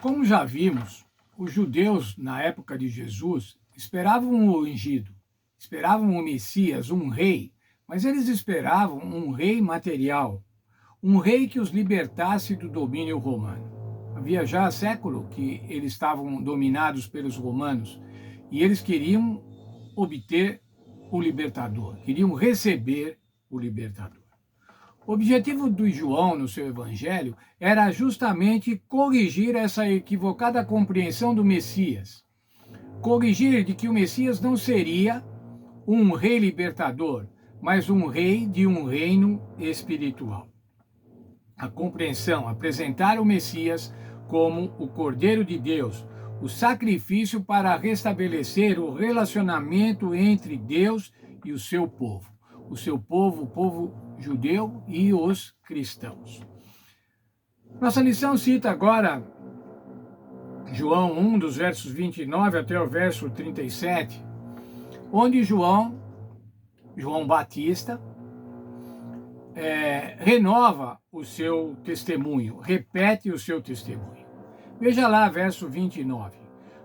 Como já vimos, os judeus, na época de Jesus, esperavam o ungido, esperavam o Messias, um rei, mas eles esperavam um rei material, um rei que os libertasse do domínio romano. Havia já século que eles estavam dominados pelos romanos e eles queriam obter o libertador, queriam receber o libertador. O objetivo do João no seu evangelho era justamente corrigir essa equivocada compreensão do Messias. Corrigir de que o Messias não seria um rei libertador, mas um rei de um reino espiritual. A compreensão, apresentar o Messias como o Cordeiro de Deus, o sacrifício para restabelecer o relacionamento entre Deus e o seu povo. O povo judeu e os cristãos. Nossa lição cita agora João 1, dos versos 29 até o verso 37, onde João Batista, renova o seu testemunho, repete o seu testemunho. Veja lá, verso 29.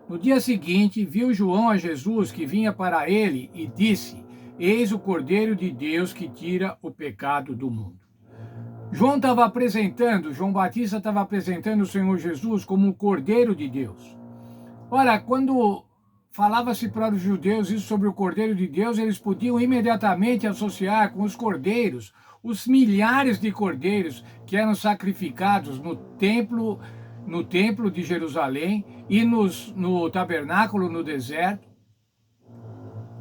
No dia seguinte, viu João a Jesus que vinha para ele e disse: Eis o Cordeiro de Deus que tira o pecado do mundo. João Batista estava apresentando o Senhor Jesus como o Cordeiro de Deus. Ora, quando falava-se para os judeus isso sobre o Cordeiro de Deus, eles podiam imediatamente associar com os cordeiros, os milhares de cordeiros que eram sacrificados no templo de Jerusalém e no tabernáculo no deserto,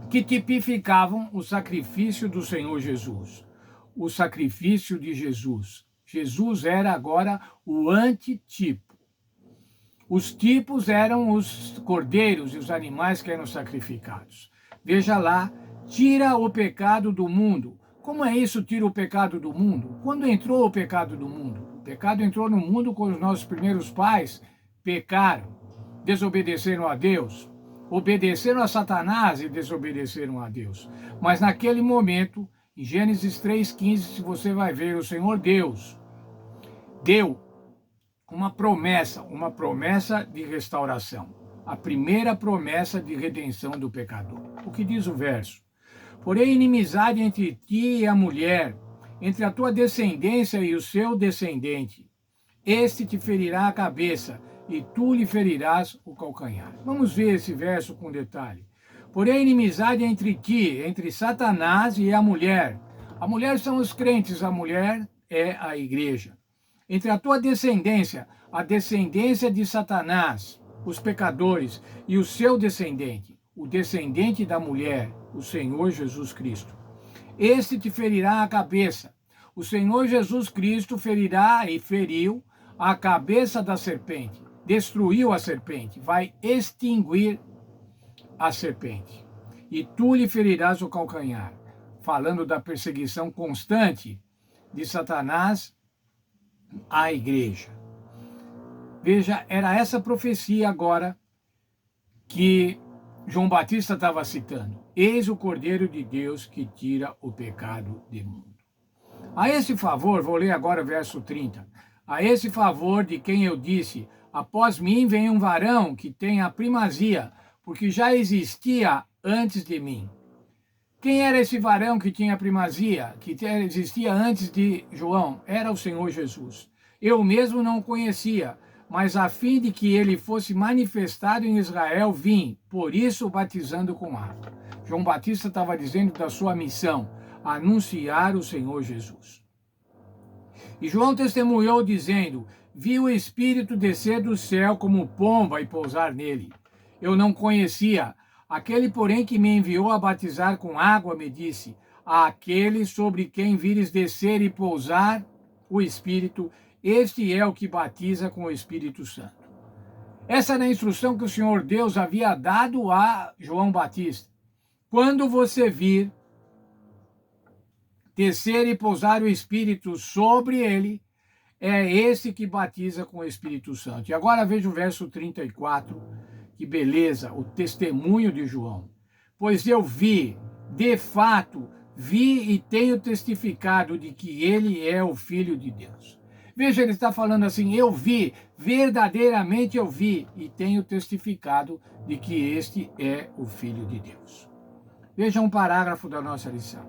que tipificavam o sacrifício do Senhor Jesus. O sacrifício de Jesus. Jesus era agora o antitipo. Os tipos eram os cordeiros e os animais que eram sacrificados. Veja lá, tira o pecado do mundo. Como é isso, tira o pecado do mundo? Quando entrou o pecado do mundo? O pecado entrou no mundo quando os nossos primeiros pais pecaram, desobedeceram a Deus, obedeceram a Satanás e desobedeceram a Deus. Mas naquele momento, em Gênesis 3,15, você vai ver o Senhor Deus deu uma promessa de restauração. A primeira promessa de redenção do pecador. O que diz o verso? Porém, inimizade entre ti e a mulher, entre a tua descendência e o seu descendente. Este te ferirá a cabeça, e tu lhe ferirás o calcanhar. Vamos ver esse verso com detalhe. Porém, inimizade entre ti, entre Satanás e a mulher. A mulher são os crentes, a mulher é a igreja. Entre a tua descendência, a descendência de Satanás, os pecadores, e o seu descendente, o descendente da mulher, o Senhor Jesus Cristo. Este te ferirá a cabeça. O Senhor Jesus Cristo ferirá e feriu a cabeça da serpente, destruiu a serpente, vai extinguir a serpente. E tu lhe ferirás o calcanhar, falando da perseguição constante de Satanás à igreja. Veja, era essa profecia agora que João Batista estava citando. Eis o Cordeiro de Deus que tira o pecado do mundo. A esse favor, vou ler agora o verso 30. A esse favor de quem eu disse, após mim vem um varão que tem a primazia, porque já existia antes de mim. Quem era esse varão que tinha a primazia, que existia antes de João? Era o Senhor Jesus. Eu mesmo não o conhecia, mas a fim de que ele fosse manifestado em Israel, vim, por isso batizando com água. João Batista estava dizendo da sua missão, anunciar o Senhor Jesus. E João testemunhou dizendo, vi o Espírito descer do céu como pomba e pousar nele. Eu não conhecia. Aquele, porém, que me enviou a batizar com água, me disse, aquele sobre quem vires descer e pousar o Espírito, este é o que batiza com o Espírito Santo. Essa era a instrução que o Senhor Deus havia dado a João Batista. Quando você vir descer e pousar o Espírito sobre ele, é esse que batiza com o Espírito Santo. E agora veja o verso 34, que beleza, o testemunho de João. Pois eu vi, de fato, vi e tenho testificado de que ele é o Filho de Deus. Veja, ele está falando assim, eu vi, verdadeiramente eu vi, e tenho testificado de que este é o Filho de Deus. Veja um parágrafo da nossa lição.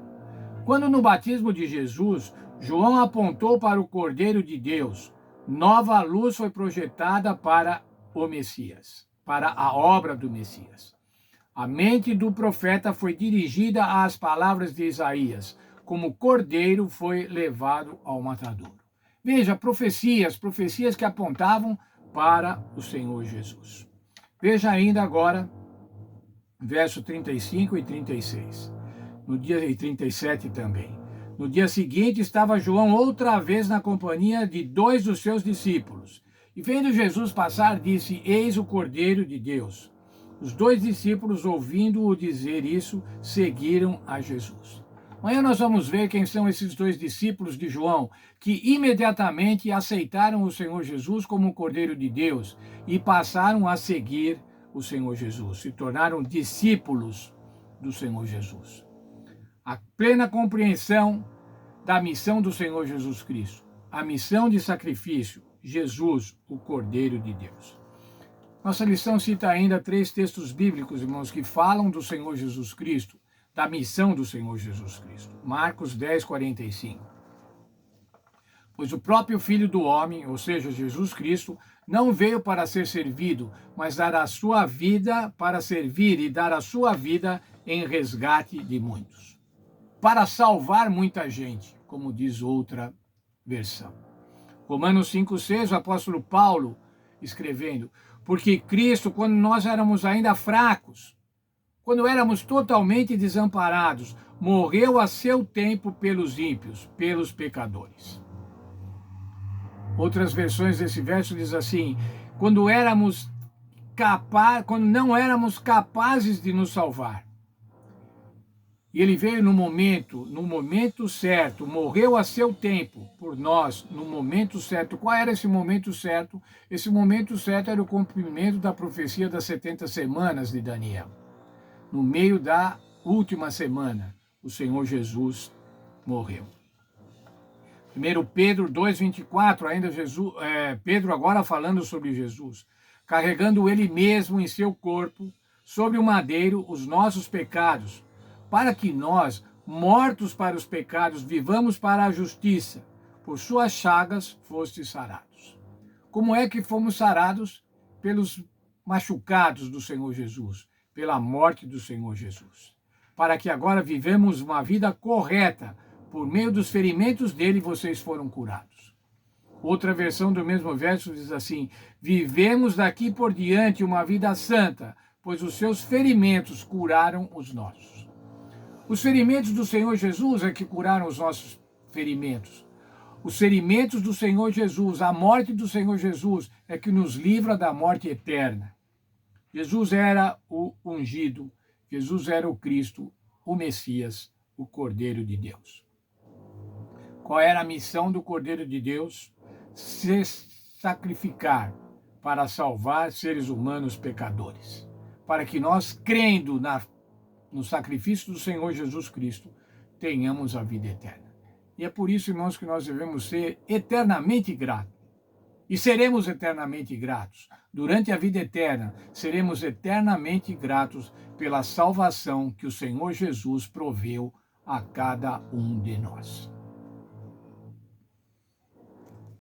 Quando no batismo de Jesus, João apontou para o Cordeiro de Deus, nova luz foi projetada para o Messias, para a obra do Messias. A mente do profeta foi dirigida às palavras de Isaías, como cordeiro foi levado ao matadouro. Veja, profecias que apontavam para o Senhor Jesus. Veja ainda agora, verso 35 e 36. No dia e 37 também. No dia seguinte estava João outra vez na companhia de 2 dos seus discípulos. E vendo Jesus passar, disse: Eis o Cordeiro de Deus. Os 2 discípulos, ouvindo-o dizer isso, seguiram a Jesus. Amanhã nós vamos ver quem são esses 2 discípulos de João, que imediatamente aceitaram o Senhor Jesus como o Cordeiro de Deus e passaram a seguir o Senhor Jesus, se tornaram discípulos do Senhor Jesus. A plena compreensão da missão do Senhor Jesus Cristo, a missão de sacrifício, Jesus, o Cordeiro de Deus. Nossa lição cita ainda 3 textos bíblicos, irmãos, que falam do Senhor Jesus Cristo, da missão do Senhor Jesus Cristo. Marcos 10, 45. Pois o próprio Filho do Homem, ou seja, Jesus Cristo, não veio para ser servido, mas dar a sua vida para servir e dar a sua vida em resgate de muitos. Para salvar muita gente, como diz outra versão. Romanos 5,6, o apóstolo Paulo escrevendo: porque Cristo, quando nós éramos ainda fracos, quando éramos totalmente desamparados, morreu a seu tempo pelos ímpios, pelos pecadores. Outras versões desse verso diz assim: quando não éramos capazes de nos salvar. E ele veio no momento certo, morreu a seu tempo por nós, no momento certo. Qual era esse momento certo? Esse momento certo era o cumprimento da profecia das 70 semanas de Daniel. No meio da última semana, o Senhor Jesus morreu. 1 Pedro 2,24, ainda Pedro agora falando sobre Jesus, carregando ele mesmo em seu corpo, sobre o madeiro, os nossos pecados, para que nós, mortos para os pecados, vivamos para a justiça. Por suas chagas fostes sarados. Como é que fomos sarados? Pelos machucados do Senhor Jesus, pela morte do Senhor Jesus. Para que agora vivemos uma vida correta. Por meio dos ferimentos dele, vocês foram curados. Outra versão do mesmo verso diz assim: vivemos daqui por diante uma vida santa, pois os seus ferimentos curaram os nossos. Os ferimentos do Senhor Jesus é que curaram os nossos ferimentos. Os ferimentos do Senhor Jesus, a morte do Senhor Jesus é que nos livra da morte eterna. Jesus era o ungido, Jesus era o Cristo, o Messias, o Cordeiro de Deus. Qual era a missão do Cordeiro de Deus? Se sacrificar para salvar seres humanos pecadores. Para que nós, crendo no sacrifício do Senhor Jesus Cristo, tenhamos a vida eterna. E é por isso, irmãos, que nós devemos ser eternamente gratos. E seremos eternamente gratos. Durante a vida eterna, seremos eternamente gratos pela salvação que o Senhor Jesus proveu a cada um de nós.